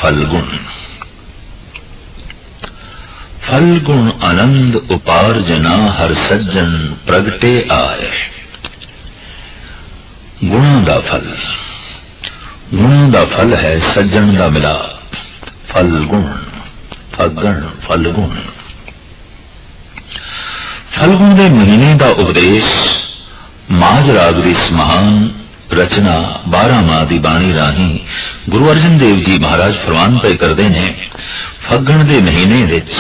फलगुण। फलगुण आनंद उपार्जना हर सज्जन प्रगटे आए। गुणों का फल, गुणों का फल है सज्जन का मिलाप। फलगुण, फगण, फलगुण। फलगुण के महीने का उपदेश माज राग की इस महान रचना 12 माह की बाणी राही गुरु अर्जन देव जी महाराज फरमान पे करते हैं। फगण के महीने विच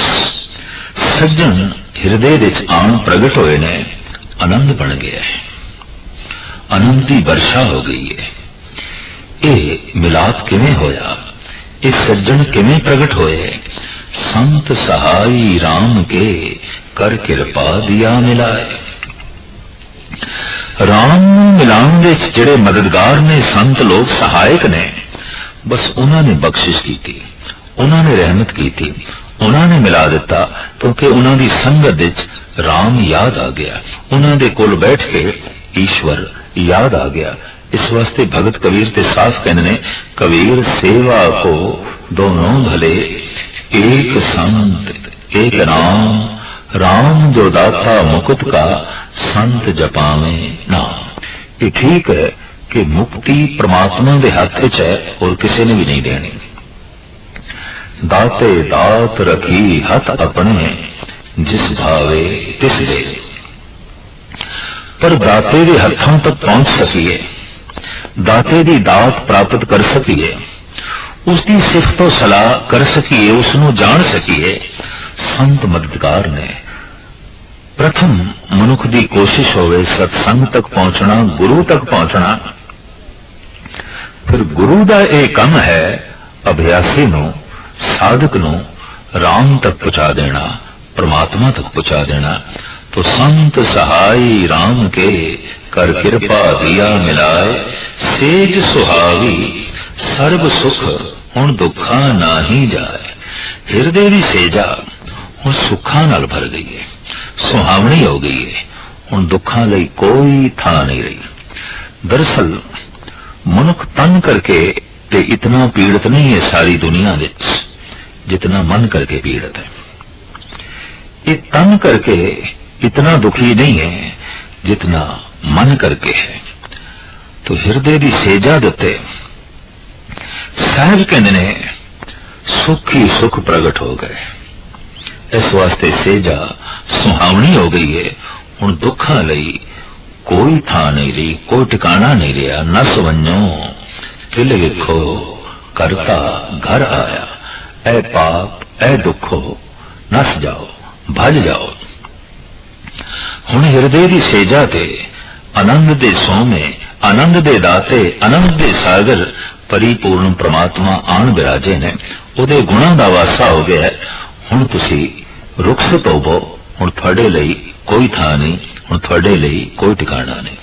सज्जन हिरदे विच आन प्रगट होए ने, आनंद बन गया है, आनंद की वर्षा हो गई है। ये मिलाप किवें होया, इस सज्जन किवें प्रगट होए। संत सहाई राम के कर किरपा दिया मिलाए। राम मिलान दे जिहड़े मददगार ने, संत लोग सहायक ने, बस उन्होंने बख्शिश की थी, उन्होंने रहमत की थी, उन्होंने मिला दिता। क्योंकि उन्होंने संगत विच राम याद आ गया, उन्होंने कोल बैठ के ईश्वर याद आ गया। इस वास्ते भगत कबीर ते साफ कहने ने, कबीर सेवा को दोनों भले, एक संत एक राम, राम जो दाता मुकुट का, संत जपावे नाम। ये ठीक है कि मुक्ति परमात्मा के हाथ च है और किसी ने भी नहीं देनी। दाते दात रखी हथ अपने, जिस भावे तिस दे। पर दाते के हथों तक पहुंच सकीए, दाते की दात प्राप्त कर सकीए, उसकी सिफत सलाह कर सकीए, उसनों जान सकीए, संत मददगार ने प्रथम मनुख की कोशिश होवे सत्संग तक पहुंचना, गुरु तक पहुंचना। फिर गुरु का यह काम है अभ्यासी नो, साधक नो राम तक पहुंचा देना, परमात्मा तक पहुंचा देना। तो संत सहाई राम के कर किरपा दिया मिलाए। सेज सुहावी सर्व सुख हुण दुखा ना ही जाए। हिरदे की सेजा हुण सुखा नाल भर गई है, सुहावनी हो गई है, हुण दुखा लई कोई थां नहीं रही। दरअसल मनुख तन करके ते इतना पीड़ित नहीं है सारी दुनिया विच जितना मन करके पीड़ित है। ये तन करके इतना दुखी नहीं है जितना मन करके है। तो हिरदे की सेजा दिते साहब कहते ने, सुख ही सुख प्रगट हो गए। इस वास्ते सेजा सुहावनी हो गई है। हुण दुखा लई कोई थां नहीं रही, कोई ठिकाना नहीं रहा। नस वन्यो किल विखो करता घर आया। ऐ पाप ऐ दुखो नस जाओ, भज जाओ। हुण हिरदे दी सेजा ते आनंद दे सोमे, आनंद दे दाते, आनंद दे सागर परिपूर्ण परमात्मा आन बिराजे ने। उहदे गुणां दा वासा हो गया है। हुण तुसी रुखसत होवो, हुण तुहाडे लई कोई थां नहीं, हुण तुहाडे लई कोई ठिकाना नहीं।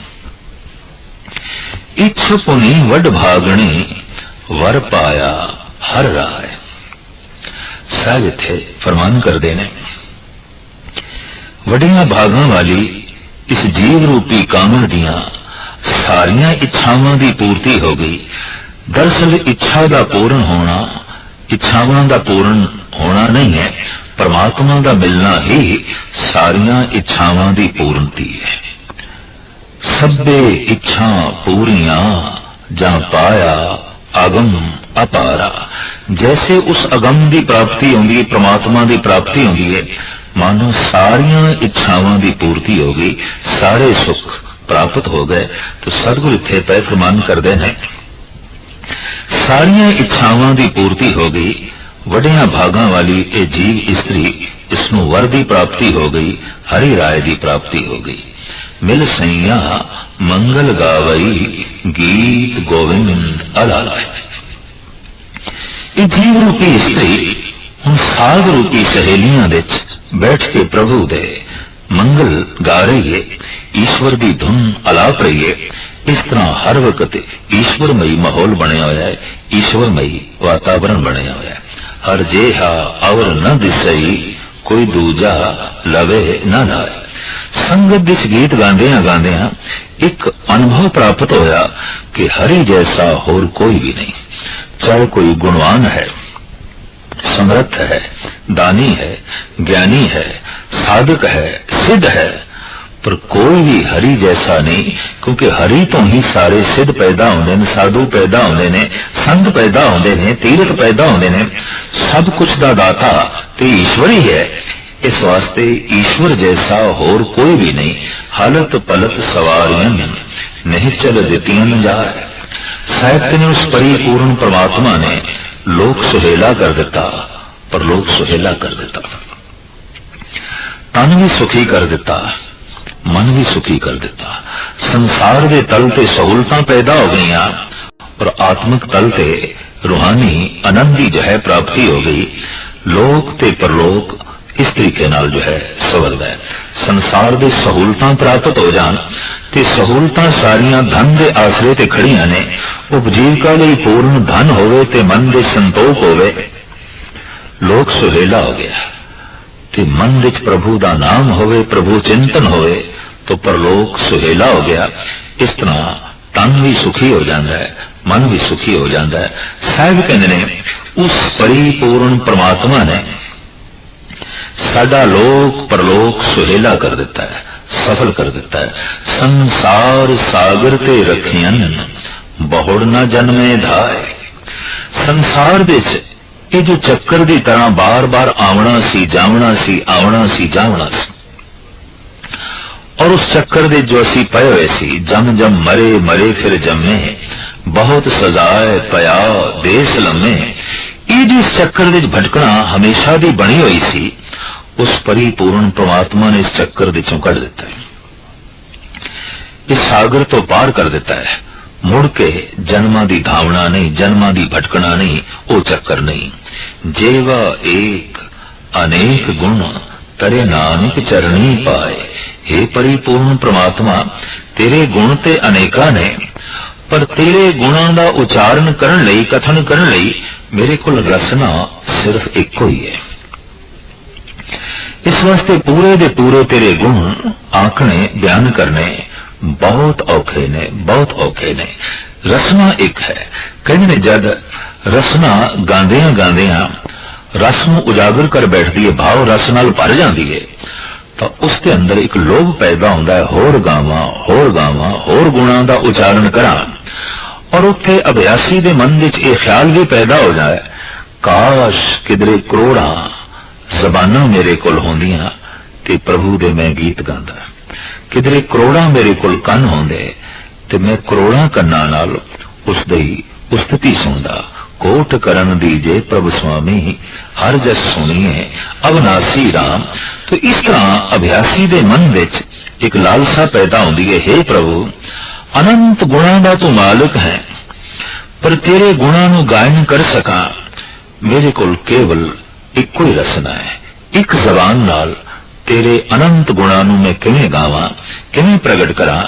इच्छ पुनी वड भागणी वर पाया हर राय। साहब इत्थे फरमान करदे ने, वडियां भागां वाली इस जीव रूपी कामण दियां सारियां इच्छावां दी पूर्ति हो गई। दरअसल इच्छा का पूर्ण होना, इच्छावां का पूर्ण होना नहीं है, परमात्मा का मिलना ही सारियां इच्छावां की पूर्णति है। सब्बे इच्छा पूरियां जा पाया आगम अपारा। जैसे उस अगम की प्राप्ति होंगी है, परमात्मा की प्राप्ति होंगी है, मानो सारियां इच्छावां की पूर्ति हो गई, सारे सुख प्राप्त हो गए। तो सतगुरु इत्थे पै फरमान करते हैं, सारियां इच्छावां की पूर्ति हो गई। वडियां भागां वाली ये जीव स्त्री, इसनों वर की प्राप्ति हो गई, हरि राय की प्राप्ति हो गई। मिल सैया मंगल गावई गीत गोविंद अलाय। ये जीव रूपी स्त्री हुण साध रूपी सहेलियां विच बैठ के प्रभु दे मंगल गा रही है, ईश्वर की धुन अलाप रही है। इस तरह हर वक्त ईश्वरमयी माहौल बनया होया है, ईश्वरमयी वातावरण बनया होया है। हर जेहा और न दिसई कोई दूजा लवे न नाए। संगत दिस गीत गांदियां गांदियां एक अनुभव प्राप्त होया कि हरि जैसा होर कोई भी नहीं। चाहे कोई गुणवान है, समर्थ है, दानी है, ज्ञानी है, साधक है, सिद्ध है, पर कोई भी हरि जैसा नहीं, क्योंकि हरि तो ही सारे सिद्ध पैदा होंदे ने, साधु पैदा होंदे ने, संत पैदा होंदे ने, तीर्थ पैदा होंदे ने, सब कुछ दा दाता ते ईश्वर ही है। इस वास्ते ईश्वर जैसा होर कोई भी नहीं। हालत पलट सवारियन नहीं चल दितियन जाए। साहित्य ने उस परिपूर्ण परमात्मा ने लोक सुहेला कर दिता, पर लोक सुहेला कर दिता, तन भी सुखी कर दिता, मन भी सुखी कर दिता। संसार के तल ते सहूलतां पैदा हो गई और आत्मिक तल ते रूहानी आनंद की जो है प्राप्ति हो गई। लोक ते परलोक इस तरीके नाल जो है सवरदा है। संसार दे सहूलतां प्राप्त हो जान ते सहूलतां सारियां धन दे आसरे ते खड़ियां ने। उपजीविका लई पूर्ण धन होवे ते मन दे संतोख होवे, लोक सुहेला हो गया। ते मन विच प्रभु दा नाम होवे, प्रभु चिंतन होवे तो परलोक सुहेला हो गया। इस तरह तन भी सुखी हो जाता है, मन भी सुखी हो जाता है। साहिब कहते ने उस परिपूर्ण परमात्मा ने साडा लोक परलोक सुहेला कर दिता है, सफल कर दिता है। संसार सागर ते रखियन बहुड़ न जन्मे धाए। संसार दे ये जो चक्कर की तरह बार बार आवना सी जावना सी, आवना सी जावना सी, और उस चक्कर दे जो असी पए हुए सी, जम जम मरे मरे फिर जमे, बहुत सजाए पया देश लम्मे। ये जो इस चक्कर दे भटकना हमेशा दी बनी हुई सी, उस परिपूर्ण परमात्मा ने इस चक्कर दे चों कढ़ दिता है, इस सागर तो पार कर दिता है। मुड़ के जन्मा दी धावना नहीं, जन्मा दी भटकना नहीं, वो चक्कर नहीं। जेवा एक अनेक गुण तरे नानक चरणी पाए। हे परिपूर्ण परमात्मा, तेरे गुण ते अनेका ने, पर तेरे गुणां दा उचारण करन लई, कथन करन लई मेरे कोल रसना सिर्फ एक ही है। इस वास्ते पूरे दे पूरे तेरे गुण आंकने बयान करने बहुत औखे ने, बहुत औखे ने। रसना एक है। कहने जद रसना गांदियां गांदियां रस नूं उजागर कर बैठती है, भाव रस नाल भर जाती है, तो उसके अंदर एक लोभ पैदा होता है, होर गावां होर गावां, होर गुणां दा उचारण करा। और उत्थे अभ्यासी दे मन विच यह ख्याल भी पैदा हो जाए, काश किधरे करोड़ां जबाना मेरे कोल होंदियां ते प्रभु दे मैं गीत गांदा। किधरे करोड़ां मेरे कोल कन होंदे ते मैं करोड़ां कन्नां नाल उसदी उस्तति सुनदा। कोट करन दीजे प्रभु स्वामी, हर जस सुनिए अविनाशी राम। तो इस तरह अभ्यासी दे मन विच एक लालसा पैदा होंदी है, हे प्रभु अनंत गुणां दा तू मालिक है, पर तेरे गुणां नूं गायन कर सकां मेरे कोल केवल इक्को ही रसना है। एक जबान नाल तेरे अनंत गुणां नूं मैं किवें गावां, किवें प्रगट करां।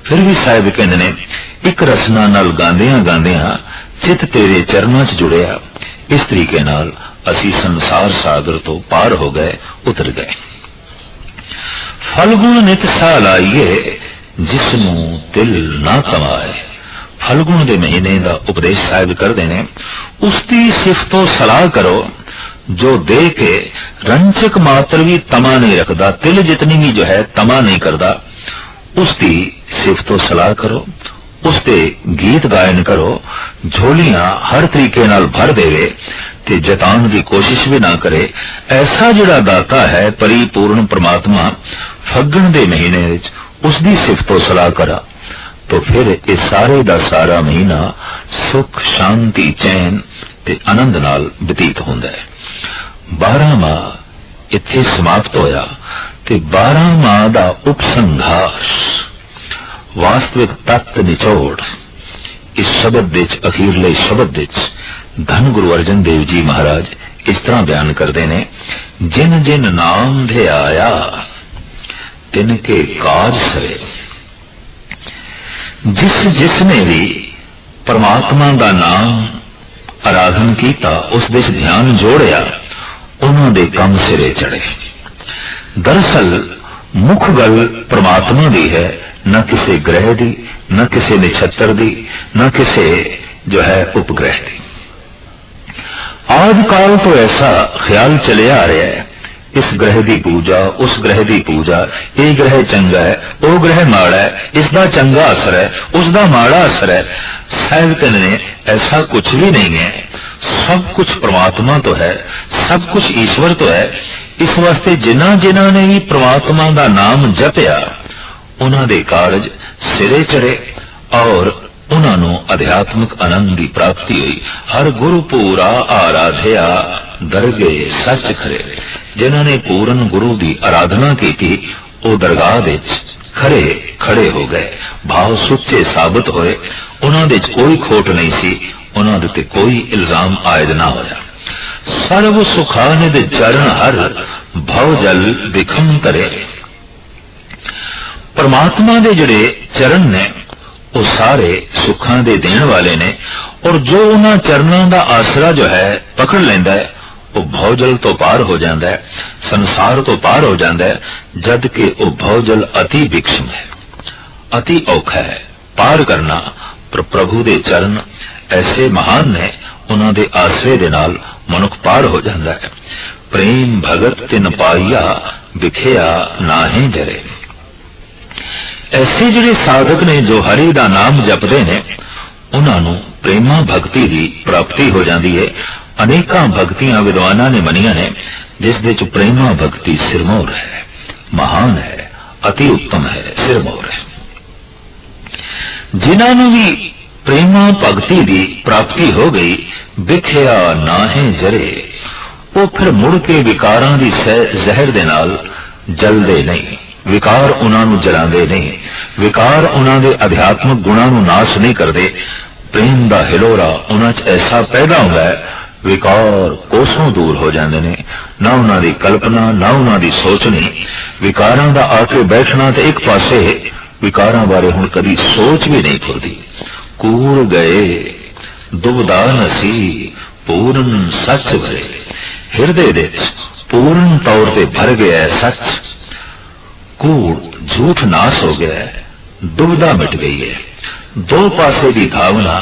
फिर भी साहिब कहंदे ने एक रसना नाल गांदियां गांदियां चित तेरे चरनां च जुड़िया। इस तरीके नाल असी संसार सागर तो पार हो गए, उतर गए। फलगुण नित सा लाइए जिसनूं दिल ना कमाए। फलगुण दे महीने दा उपदेश साहिब करदे ने, उसकी सिफतो सलाह करो जो दे के रंचक मात्र भी तमा नहीं रखता, तिल जितनी भी जो है तमा नहीं करता, उसकी सिफतो सलाह करो, उसते गीत गायन करो। झोलियां हर तरीके नाल भर देवे ते जतान की कोशिश भी ना करे। ऐसा जिहड़ा दाता है परिपूर्ण परमात्मा, फग्गण दे महीने विच उसकी सिफतो सलाह करा तो फिर इस सारे दा सारा महीना सुख शांति चैन ते आनंद नाल बतीत हुंदा है। 12 माह इत्थे समाप्त होया ते 12 माह दा उपसंघार वास्तविक तत्त निचोड़ इस शब्द विच, अखीरले शब्द विच धन गुरु अर्जन देव जी महाराज इस तरह बयान करते ने, जिन जिन नाम दे आया तिनके काज सरे। जिस जिसने भी परमात्मा का नाम आराधन किया, उस विच ध्यान जोड़िया, उन्हों दे कम सिरे चढ़े। दरअसल मुख गल परमात्मा दी है, न किसी ग्रह दी, न किसी नक्षत्र दी, न किसी जो है उपग्रह दी। आदिकाल तो ऐसा ख्याल चले आ रहा है, इस ग्रह की पूजा, उस ग्रह की पूजा, ये ग्रह चंगा है, वो ग्रह माड़ा है, इसका चंगा असर है, उसका माड़ा असर है। साहब कहते ने ऐसा कुछ भी नहीं है, सब कुछ परमात्मा तो है, सब कुछ ईश्वर तो है। इस वास्ते जिन्हां ने भी परमात्मा का नाम जपया उन्हां दे कारज सिरे चढ़े और उन्होंने अध्यात्मिक आनंद की प्राप्ति हुई। हर गुरु पूरा आराध्या दरगे सच खरे। जिन्होंने पूर्ण गुरु की आराधना की थी वो दरगाह विच खरे खड़े हो गए, भाव सुच्चे साबित होए, उन्होंने कोई खोट नहीं सी, उन्होंने ते कोई इल्जाम आयद ना होया। सर्व सुखानिध चरण हर भव जल बिखम तरे। परमात्मा दे जिहड़े चरण ने वो सारे सुखां दे देण वाले ने, और जो उन्हां चरणां दा आसरा जो है पकड़ लैंदा है वो भवजल तो पार हो जाता है, संसार तो पार हो जाता है। जद कि वो भवजल अति विक्षम है, अति औखा है पार करना। पर प्रभु दे चरण ऐसे महान ने, उन्हां दे आसरे दे नाल मनुख पार हो जाता है। प्रेम भगत तिन पाइया विखिया नाहे जरे। ऐसे जिहड़े साधक ने जो हरि दा नाम जपदे ने उन्होंने प्रेमा भक्ति की प्राप्ति हो जाती है। अनेकां भक्तियां विद्वानां ने मनिया ने, जिस दे च प्रेमा भक्ति सिरमौर है, महान है, अति उत्तम है, सिरमौर है। जिन्होंने भी प्रेमा भक्ति की प्राप्ति हो गई, विखिया नाहे जरे, वो फिर मुड़ के विकारां दी जहर दे नाल जलदे नहीं, विकार उन्होंने जलांदे नहीं, विकार उन्होंने अध्यात्मिक गुणां नूं नाश नहीं करते। प्रेम दा हिलोरा उन्हां च ऐसा पैदा होता है, विकार कोसों दूर हो जाते ने। ना उन्हां दी कल्पना, ना उन्हां दी सोचनी, विकारां दा आके बैठना ते एक पासे, विकारां बारे हुण कदी सोच भी नहीं फुरदी। कूड़ गए दुबदा नसी पूर्ण सच भरे। हिरदे दे पूर्ण तौर ते भर गया है सच, कूड़ झूठ नाश हो गया है, दुविधा मिट गई है। दो पासे की भावना,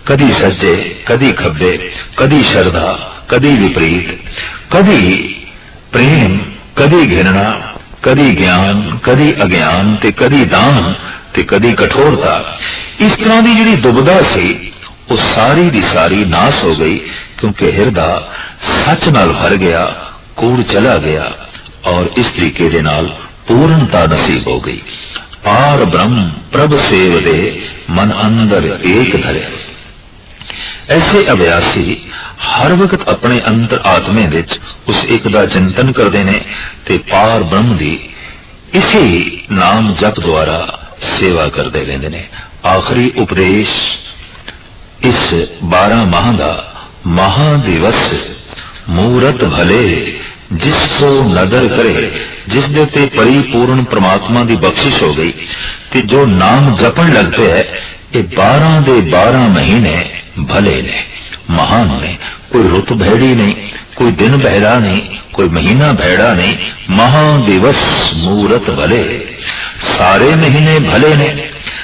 कदी सज्जे कदी खब्बे, कदी श्रद्धा कदी विपरीत, कदी प्रेम कदी घृणा, कदी ज्ञान कदी अज्ञान, ते कदी दान ते कदी कठोरता। इस तरह की जिहड़ी दुविधा सी वो सारी दी सारी नाश हो गई, क्योंकि हिरदा सच नाल भर गया, कूड़ चला गया और इस तरीके दे नाल पूर्णता नसीब हो गई। पार ब्रह्म प्रभ सेव दे मन अंदर एक धरे। ऐसे अभ्यासी हर वक्त अपने अंतर आत्मे विच उस एक दा चिंतन करते हैं ते पार ब्रह्म दी इसी नाम जप द्वारा सेवा करते रहते हैं। आखिरी उपदेश इस 12 माह का महादिवस मूरत भले जिसको नदर करे, जिस दे ते परिपूर्ण परमात्मा की बख्शिश हो गई, ते जो नाम जपन लगते है ये 12 दे 12 महीने भले ने, महान ने। कोई रुत भैड़ी नहीं, कोई दिन भैड़ा नहीं, कोई महीना भैड़ा नहीं। महादिवस मूरत भले, सारे महीने भले ने,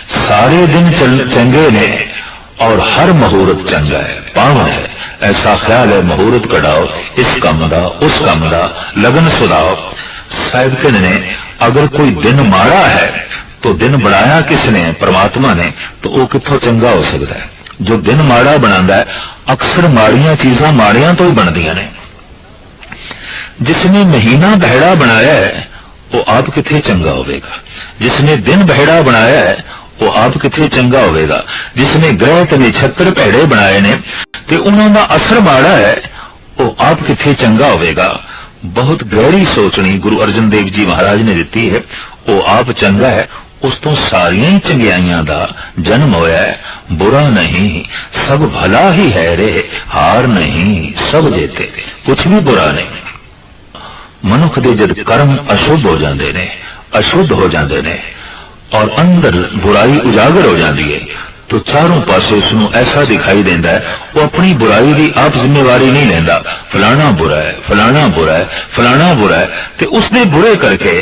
सारे दिन चंगे ने और हर मुहूर्त चंगा है, पावन है। ऐसा ख्याल है मुहूर्त कढ़ाओ, इस काम दा उस काम दा लगन सुधाओ। साहिब कहते ने अगर कोई दिन माड़ा है तो दिन बनाया किसने? परमात्मा ने। तो वो कित्थों चंगा हो सकता है? जो दिन माड़ा बनाता है, अक्सर माड़ियां चीजां माड़ियां तो ही बनदियां ने। जिसने महीना बहड़ा बनाया है वो आप किथे चंगा होगा? जिसने दिन बहड़ा बनाया है वो आप किथे चंगा होगा? जिसने ग्रह ते नक्षत्र भैड़े बनाए ने ते उन्हां दा असर माड़ा है वो आप किथे चंगा होगा? बहुत गहरी सोचनी गुरु अर्जन देव जी महाराज ने दी है। वो आप चंगा है, उस तो सारियां ही चंगियाइयां दा जन्म होया है। बुरा नहीं सब भला ही है रे, हार नहीं सब जेते, कुछ भी बुरा नहीं। मनुख दे जद कर्म अशुभ हो जाते ने, अशुद्ध हो जाते ने और अंदर बुराई उजागर हो जाती है तो चारों पासे उसनों ऐसा दिखाई देता है वो अपनी बुराई की आप जिम्मेवारी नहीं लेंदा। फलाना बुरा है, फलाना बुरा है, फलाना बुरा है, तो उसने बुरे करके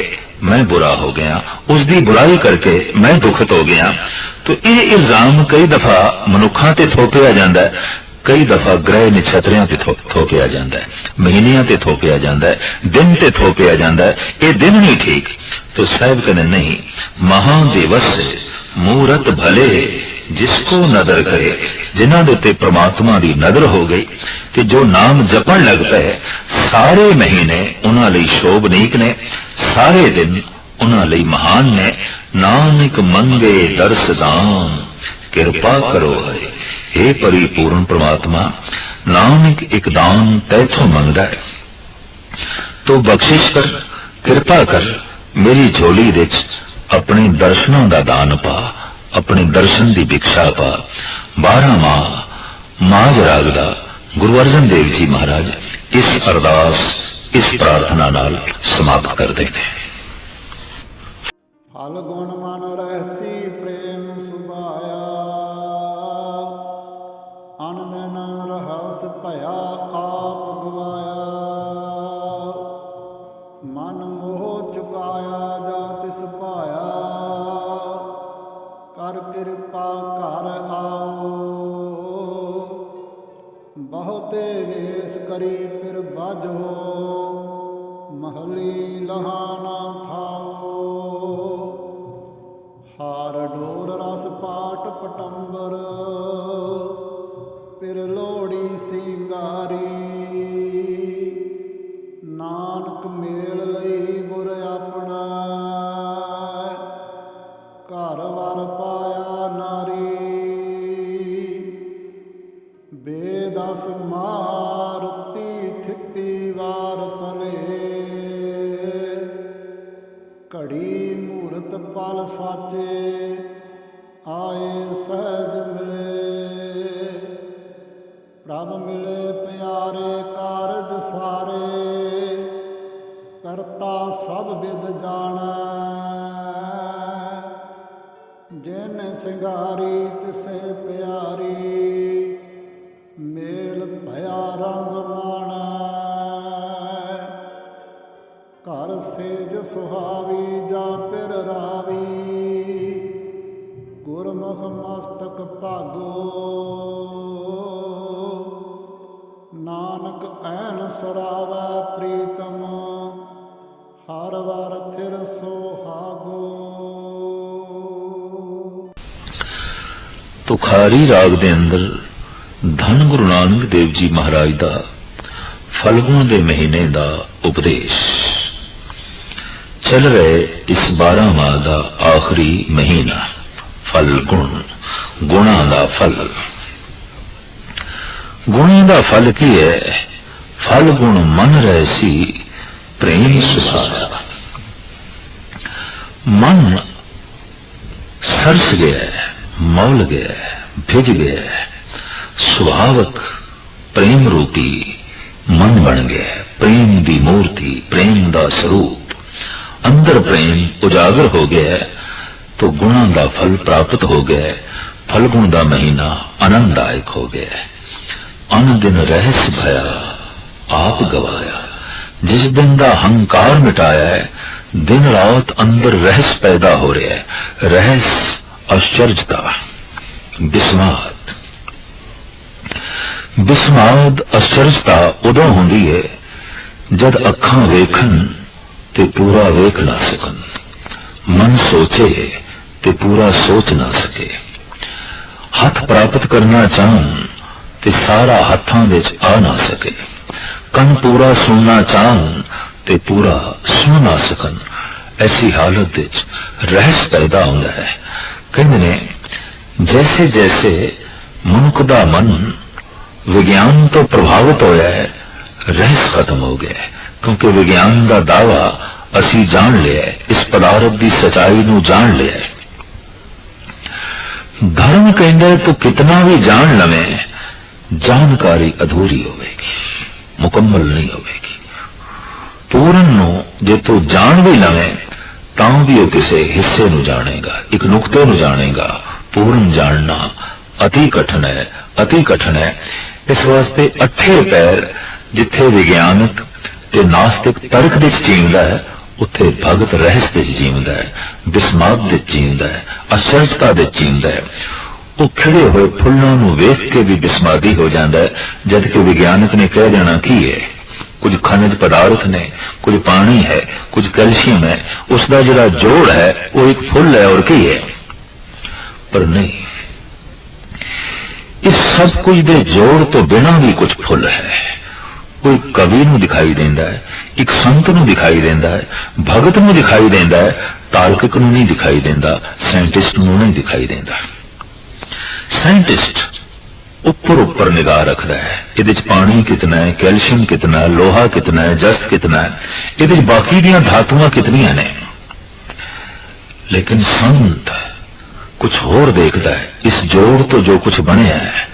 मैं बुरा हो गया, उसकी बुराई करके मैं दुखित हो गया। तो ये इल्जाम कई दफा मनुखा ते थोपिया जाता है, कई दफा ग्रह नक्षत्रियां ते थोपिया जाता है, महीनियां ते थोपिया जाता है, दिन ते थोपिया जाता है, ये दिन नहीं ठीक। तो साहब कहते नहीं, महादिवस मूरत भले जिसको नदर करे, जिन्हां दे उत्ते परमात्मा दी नदर हो गई ते जो नाम जपण लग पे, सारे महीने उन्हां लई शोभनीक ने, सारे दिन उन्हां लई महान ने। नानक मंगे दर्श दान किरपा करो है, हे परिपूर्ण परमात्मा, नानक एक दान तैथों मंगदा है, तो बख्शिश कर, किरपा कर, मेरी झोली विच अपने दर्शनों का दान पा, अपने दर्शन की भिक्षा पा। 12 माह माज राग दा गुरु अर्जन देव जी महाराज इस अरदास, इस प्रार्थना नाल समाप्त करते हैं। फल गुण मन रहसी प्रेम सुभाया, अनदन रहस भया आप गवाया। मन मोह चुकाया जा तिस पाया, कर कृपा घर आओ। बहुते वेश करी फिर बाजो, महली लहाना थाओ। हार डोर रस पाट पटंबर, फिर लोड़ी सिंगारी। नानक मेल लई गुर अपना, घर वर पाया नारी। बेदस मारुति थिति वार पले, घड़ी मूरत पल साचे। आए सहज मिले, प्रभ मिले प्यारे कारज सारे। करता सब विद जाना, जिन सिंगारी तिसे प्यारी। मेल भया रंग माना, घर सेज सुहावी जा फिर रावी। गुरमुख मस्तक भागो, नानक ऐन सरावै प्रीतम। हर वार थिर सोहागो। तुखारी राग दे अंदर धन गुरु नानक देव जी महाराज दा फल्गुन दे महीने दा उपदेश चल रहे। इस 12 माह का आखिरी महीना फलगुण, गुणा का फल। गुणा का फल की है? फल गुण मन रहसी प्रेम सुखाया। मन सरस गया, मौल गया, भिज गया, सुभावक प्रेम रूपी मन बन गया। प्रेम की मूर्ति, प्रेम का स्वरूप, अंदर प्रेम उजागर हो गया, तो गुणा का फल प्राप्त हो गया। फलगुण का महीना आनंददायक हो गया। अन दिन रहस भया आप गवाया। जिस दिन का हंकार मिटाया है, दिन रात अंदर रहस पैदा हो रहा है। रहस आश्चर्यता, बिस्माद। बिस्माद आश्चर्यता उदों होंदी है जद अखां वेखन ते पूरा वेख ना सकन, मन सोचे ते पूरा सोच ना सके, हथ प्राप्त करना चाहन ते सारा हथां विच आ ना सके, कन पूरा सुनना चाहन ते पूरा सुन ना सकन। ऐसी हालत विच रहस पैदा होता है। कहते ने जैसे जैसे मनुख दा मन विज्ञान तो प्रभावित होया है, रहस खत्म हो गया। क्योंकि विज्ञान का दावा असी जान लिया है, इस पदार्थ की सच्चाई नू जान लिया है। धर्म कहंदा तो कितना भी जान लवे, जानकारी अधूरी होगी, मुकम्मल नहीं होगी। पूर्ण नू जे तू जान भी लवे तां भी वो किसी हिस्से नू जानेगा, एक नुकते नू जानेगा। पूर्ण जानना अति कठिन है, अति कठिन है। इस वास्ते अठे पैर जिथे विज्ञानक ते नास्तिक तर्क विच जींदा है, उत्थे भगत रहस विच जींदा है, बिस्माद विच जींदा है, आश्चर्यता विच जींदा है। ਉਹ ਖਿੜੇ ਹੋਏ ਫੁੱਲਾਂ ਨੂੰ ਵੇਖ ਕੇ ਵੀ ਬਿਸਮਾਦੀ ਹੋ ਜਾਂਦਾ ਹੈ, ਜਦ ਕਿ ਵਿਗਿਆਨਕ ਨੇ ਕਹਿ ਦੇਣਾ ਕੀ ਹੈ, ਕੁਝ ਖਣਿਜ ਪਦਾਰਥ ਨੇ, ਕੁਝ ਪਾਣੀ ਹੈ, ਕੁਝ ਕੈਲਸ਼ੀਅਮ ਹੈ, ਉਸ ਦਾ ਜਿਹੜਾ ਜੋੜ ਹੈ ਉਹ ਇੱਕ ਫੁੱਲ ਹੈ ਔਰ ਕੀ ਹੈ। ਪਰ ਨਹੀਂ, ਇਸ ਸਭ ਕੁਝ ਦੇ ਜੋੜ ਤੋਂ ਬਿਨਾਂ ਵੀ ਕੁਝ ਫੁੱਲ ਹੈ। ਕੋਈ ਕਵੀ ਨੂੰ ਦਿਖਾਈ ਦਿੰਦਾ ਹੈ, ਇੱਕ ਸੰਤ ਨੂੰ ਦਿਖਾਈ ਦਿੰਦਾ ਹੈ, ਭਗਤ ਨੂੰ ਦਿਖਾਈ ਦਿੰਦਾ ਹੈ, ਤਾਰਕਿਕ ਨੂੰ ਨਹੀਂ ਦਿਖਾਈ ਦਿੰਦਾ, ਸਾਇੰਟਿਸਟ ਨੂੰ ਨਹੀਂ ਦਿਖਾਈ ਦਿੰਦਾ। ਸਾਇੰਟਿਸਟ ਉੱਪਰ ਨਿਗਾਹ ਰੱਖਦਾ ਹੈ, ਇਹਦੇ ਚ ਪਾਣੀ ਕਿਤਨਾ ਹੈ, ਕੈਲਸ਼ੀਅਮ ਕਿਤਨਾ ਹੈ, ਲੋਹਾ ਕਿਤਨਾ ਹੈ, ਜਸਤ ਕਿਤਨਾ ਹੈ, ਇਹਦੇ ਚ ਬਾਕੀ ਦੀਆਂ ਧਾਤੂਆਂ ਕਿਤਨੀਆਂ ਨੇ। ਲੇਕਿਨ ਸੰਤ ਕੁਝ ਹੋਰ ਦੇਖਦਾ ਹੈ, ਇਸ ਜੋੜ ਤੋਂ ਜੋ ਕੁਝ ਬਣਿਆ ਹੈ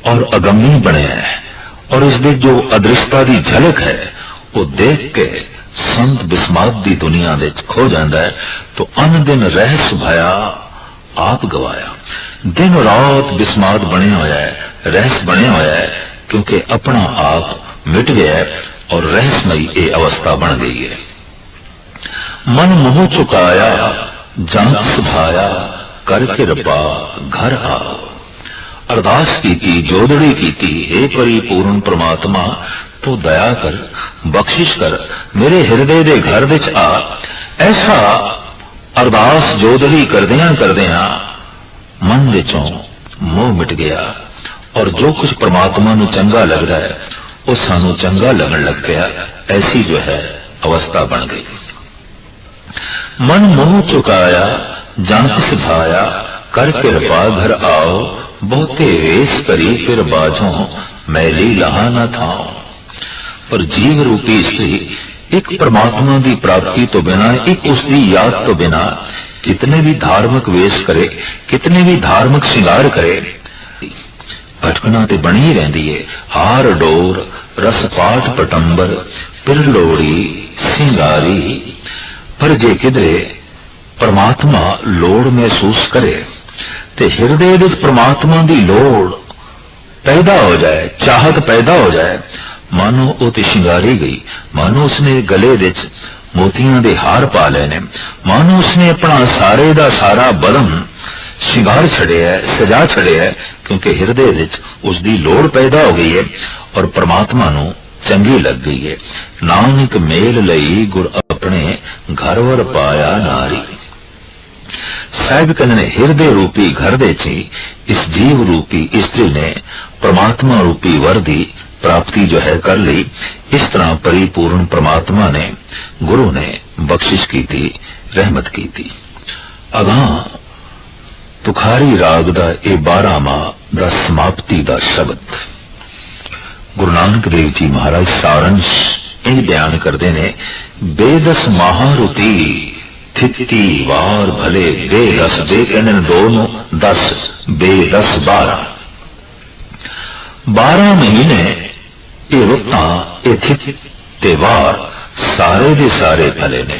ਔਰ ਅਗੰਮੀ ਬਣਿਆ ਹੈ ਔਰ ਇਸ ਦੇ ਜੋ ਅਦ੍ਰਿਸ਼ਤਾ ਦੀ ਝਲਕ ਹੈ, ਉਹ ਦੇਖ ਕੇ ਸੰਤ ਬਿਸਮਾਦ ਦੀ ਦੁਨੀਆ ਵਿੱਚ ਖੋ ਜਾਂਦਾ ਹੈ। तो अन दिन रहस भया आप गवाया। दिन रात बिस्माद बने होया है, रहस बने होया है, क्योंकि अपना आप मिट गया है और रहसमयी ये अवस्था बन गई है। मन मोह चुकाया जांच सुभाया करके रब्बा घर आओ। अरदास की जोदड़ी की, हे परिपूर्ण परमात्मा तो दया कर, बख्शिश कर, मेरे हृदय दे घर विच आ। ऐसा अरदास जोदड़ी करदियां मन विचों मोह मिट गया और जो कुछ परमात्मा नूं चंगा लगदा है वो सानू चंगा लगन लग गया। ऐसी जो है अवस्था बन गई। मन मोह चुकाया जांच सिखाया करके रब्बा घर आओ। बहुते वेश करी फिर बाजों मैली लहा न थाओ। पर जीव रूपी स्त्री एक परमात्मा की प्राप्ति तो बिना, एक उसकी याद तो बिना कितने भी धार्मिक वेश करे, कितने भी धार्मिक श्रृंगार करे, भटकना ते बनी ही रहती है। हार डोर रस पाठ पटंबर पिर लोड़ी सिंगारी। पर जे किधरे परमात्मा लोड़ महसूस करे ते हृदय विच परमात्मा की लोड़ पैदा हो जाए, चाहत पैदा हो जाए, मानो वो तो शिंगारी गई, मानो उसने गले विच मोतियां दे हार पा लेने, मानो उसने अपना सारे दा सारा बदन शिंगार छड़िया है, सजा छड़िया है, क्योंकि हृदय विच उसकी लोड़ पैदा हो गई है और परमात्मा नूं चंगी लग गई है। नानक मेल लई गुर अपने घर वर पाया नारी। साहिब कहने ने हृदय रूपी घर दे ची इस जीव रूपी स्त्री ने परमात्मा रूपी वर दी प्राप्ति जो है कर ली। इस तरह परिपूर्ण परमात्मा ने गुरु ने बख्शिश की थी, रहमत की थी। अगां तुखारी राग दा ए 12वां दा समाप्ति दा शब्द गुरु नानक देव जी महाराज सारंश इंज बयान करते ने। बेदस महारुति थिति वार भले बेदस, बे कहने दोनों 10, बेदस 12 महीने ये रुतां ये थित ते वार सारे दे सारे भले ने।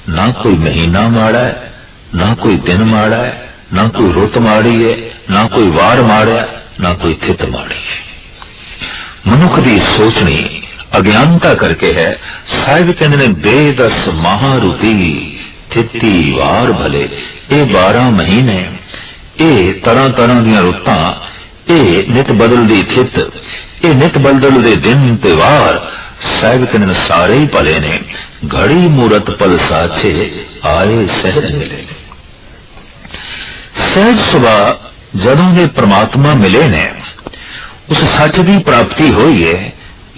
ना कोई महीना माड़ा है, ना कोई दिन माड़ा है, ना कोई रुत माड़ी है, ना कोई वार माड़ा है, ना कोई थित माड़ी है। मनुख की सोचनी अज्ञानता करके है। साहिब कहते ने बेदस महारुति थिति वार भले। ये 12 महीने ये तरह तरह दियां रुतां, ये नित बदलदी थित, ये नित बदलदे दिन ते वार। साहिब कहते ने सारे ही भले ने। घड़ी मूरत पल साछे आए सहज मिले। सहज सुबह जदों दे परमात्मा मिले ने, उस सच की प्राप्ति हुई है,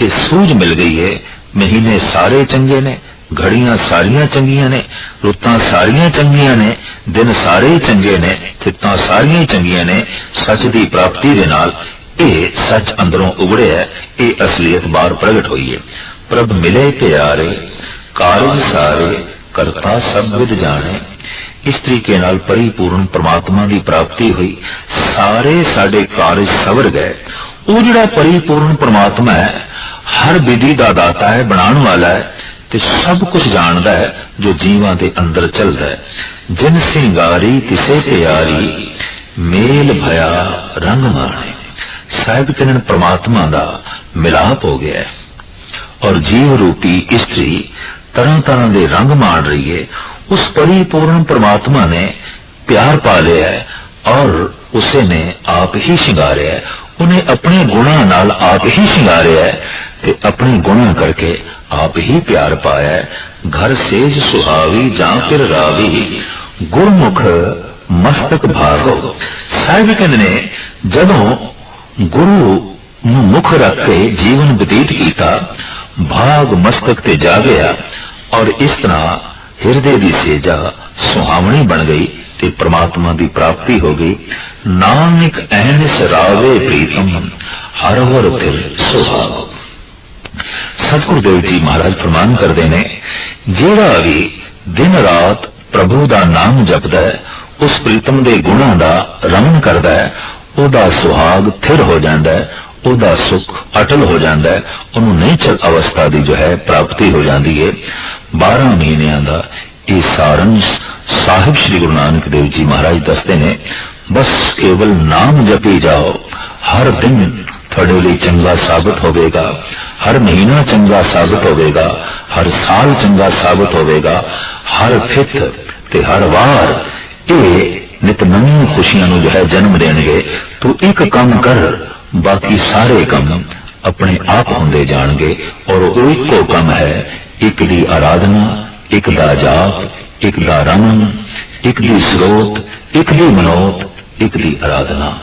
ये सूझ मिल गई है। महीने सारे चंगे ने, घड़ियां सारियां चंगियां ने, रुतां सारियां चंगियां ने, दिन सारे ही चंगे ने, थितां सारियां ही चंगियां ने। सच की प्राप्ति दे नाल ये सच अंदरों उगड़े है, ये असलियत बाहर प्रगट हुई है। प्रभ मिले प्यारे कारज सारे करता सब विद जाने। इस तरीके नाल परिपूर्ण परमात्मा की प्राप्ति हुई। सारे साडे कारज सवर गए। वो जिहड़ा परिपूर्ण परमात्मा है, हर विधि का दाता है, बनाने वाला है, ते सब कुछ जानता है जो जीवां दे अंदर चलता है। जिन सिंगारी तिसे प्यारी मेल भया रंग माणे। साहिब कहने परमात्मा का मिलाप हो गया है और जीव रूपी स्त्री तरह तरह के रंग मान रही है। उस परिपूर्ण परमात्मा ने प्यार पा लिया है और ਉਸੇ ਨੇ ਆਪ ਹੀ ਸ਼ਿੰਗਾਰਿਆ ਹੈ। ਉਹਨੇ ਆਪਣੇ ਗੁਣਾਂ ਨਾਲ ਆਪ ਹੀ ਸ਼ਿੰਗਾਰਿਆ ਹੈ ਤੇ ਆਪਣੇ ਗੁਣਾਂ ਕਰਕੇ ਆਪ ਹੀ ਪਿਆਰ ਪਾਇਆ ਹੈ। ਘਰ ਸੇਜ ਸੁਹਾਵੀ ਜਾਂ ਫਿਰ ਰਾਵੀ ਗੁਰਮੁਖ ਮਸਤਕ ਭਾਗੋ। ਸਾਹਿਬ ਕਹਿੰਦੇ ਨੇ ਜਦੋਂ ਗੁਰੂ ਨੂੰ ਮੁੱਖ ਰੱਖ ਕੇ ਜੀਵਨ ਬਤੀਤ ਕੀਤਾ, ਭਾਗ ਮਸਤਕ ਤੇ ਜਾ ਗਿਆ ਔਰ ਇਸ ਤਰ੍ਹਾਂ ਹਿਰਦੇ ਦੀ ਸੇਜਾ ਸੁਹਾਵਣੀ ਬਣ ਗਈ ਤੇ ਪ੍ਰਮਾਤਮਾ ਦੀ ਪ੍ਰਾਪਤੀ ਹੋ ਗਈ। ਨਾਨਕ ਐਨਿਸ ਰਾਵੇ ਪ੍ਰੀਤਮ ਹਰ ਹਰ ਫਿਰ ਸੁਹਾਗ। ਸਤਿਗੁਰੂ ਦੇਵ ਜੀ ਮਹਾਰਾਜ ਫਰਮਾਨ ਕਰਦੇ ਨੇ, ਜਿਹੜਾ ਵੀ ਦਿਨ ਰਾਤ ਪ੍ਰਭੂ ਦਾ ਨਾਮ ਜਪਦਾ ਹੈ, ਉਸ ਪ੍ਰੀਤਮ ਦੇ ਗੁਣਾਂ ਦਾ ਰਮਨ ਕਰਦਾ ਹੈ, ਉਹਦਾ ਸੁਹਾਗ ਥਿਰ ਹੋ ਜਾਂਦਾ ਹੈ, ਉਹਦਾ ਸੁਖ ਅਟਲ ਹੋ ਜਾਂਦਾ ਹੈ, ਉਹਨੂੰ ਨਿਚਲ ਅਵਸਥਾ ਦੀ ਜੋ ਹੈ ਪ੍ਰਾਪਤੀ ਹੋ ਜਾਂਦੀ ਹੈ। 12 ਮਹੀਨਿਆਂ ਦਾ ਇਹ ਸਾਰੰਸ਼ ਸਾਹਿਬ ਸ੍ਰੀ ਗੁਰੂ ਨਾਨਕ ਦੇਵ ਜੀ ਮਹਾਰਾਜ ਦੱਸਦੇ ਨੇ। ਬਸ ਕੇਵਲ ਨਾਮ ਜਪੀ ਜਾਓ, ਹਰ ਦਿਨ ਤੁਹਾਡੇ ਲਈ ਚੰਗਾ ਸਾਬਤ ਹੋਵੇਗਾ, ਹਰ ਮਹੀਨਾ ਚੰਗਾ ਸਾਬਤ ਹੋਵੇਗਾ, ਹਰ ਸਾਲ ਚੰਗਾ ਸਾਬਤ ਹੋਵੇਗਾ, ਹਰ ਫਿੱਤ ਤੇ ਹਰ ਵਾਰ ਇਹ ਨਿਤ ਨਵੀਆਂ ਖੁਸ਼ੀਆਂ ਨੂੰ ਜੋ ਹੈ ਜਨਮ ਦੇਣਗੇ। ਤੂੰ ਇੱਕ ਕੰਮ ਕਰ, ਬਾਕੀ ਸਾਰੇ ਕੰਮ ਆਪਣੇ ਆਪ ਹੁੰਦੇ ਜਾਣਗੇ। ਔਰ ਉਹ ਇੱਕੋ ਕੰਮ ਹੈ, ਇੱਕ ਦੀ ਆਰਾਧਨਾ, ਇੱਕ ਦਾ ਜਾਪ, ਇੱਕ ਦਾ ਰਮਨ, ਇੱਕ ਦੀ ਸਰੋਤ, ਇੱਕ ਦੀ ਮਨੋਤ, ਇੱਕ ਦੀ ਆਰਾਧਨਾ।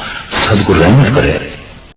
ਸਤਿਗੁਰ ਰਹਿਮਤ ਕਰੇ।